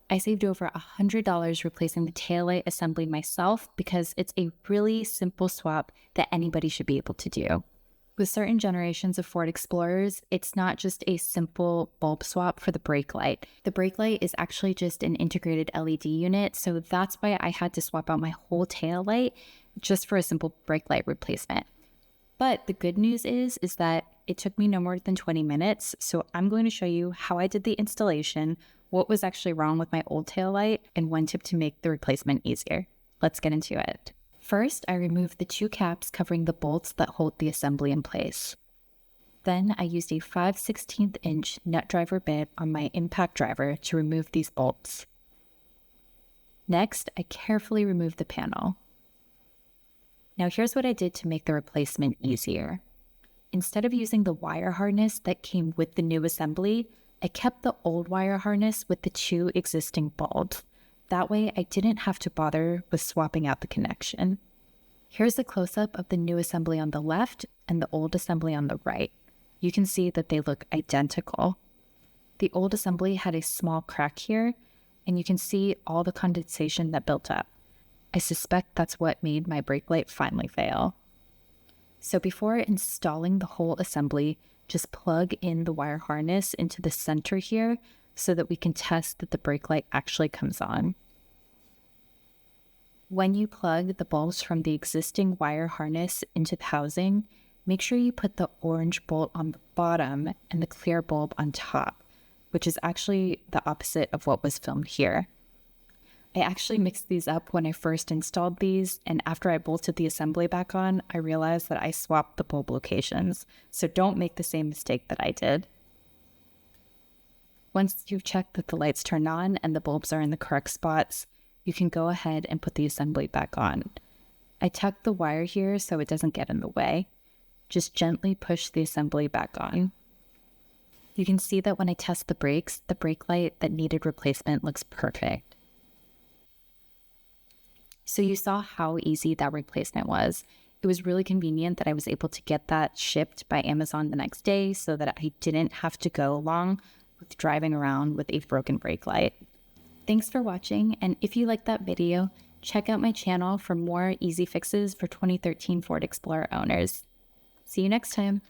I saved over $100 replacing the taillight assembly myself because it's a really simple swap that anybody should be able to do. With certain generations of Ford Explorers, it's not just a simple bulb swap for the brake light. The brake light is actually just an integrated LED unit, so that's why I had to swap out my whole tail light just for a simple brake light replacement. But the good news is that it took me no more than 20 minutes, so I'm going to show you how I did the installation, what was actually wrong with my old tail light, and one tip to make the replacement easier. Let's get into it. First, I removed the two caps covering the bolts that hold the assembly in place. Then I used a 5/16 inch nut driver bit on my impact driver to remove these bolts. Next, I carefully removed the panel. Now here's what I did to make the replacement easier. Instead of using the wire harness that came with the new assembly, I kept the old wire harness with the two existing bulbs. That way I didn't have to bother with swapping out the connection. Here's a close-up of the new assembly on the left and the old assembly on the right. You can see that they look identical. The old assembly had a small crack here, and you can see all the condensation that built up. I suspect that's what made my brake light finally fail. So before installing the whole assembly, just plug in the wire harness into the center here so that we can test that the brake light actually comes on. When you plug the bulbs from the existing wire harness into the housing, make sure you put the orange bolt on the bottom and the clear bulb on top, which is actually the opposite of what was filmed here. I actually mixed these up when I first installed these, and after I bolted the assembly back on, I realized that I swapped the bulb locations, so don't make the same mistake that I did. Once you've checked that the lights turn on and the bulbs are in the correct spots, you can go ahead and put the assembly back on. I tucked the wire here so it doesn't get in the way. Just gently push the assembly back on. You can see that when I test the brakes, the brake light that needed replacement looks perfect. So you saw how easy that replacement was. It was really convenient that I was able to get that shipped by Amazon the next day so that I didn't have to go long with driving around with a broken brake light. Thanks for watching, and if you liked that video, check out my channel for more easy fixes for 2013 Ford Explorer owners. See you next time.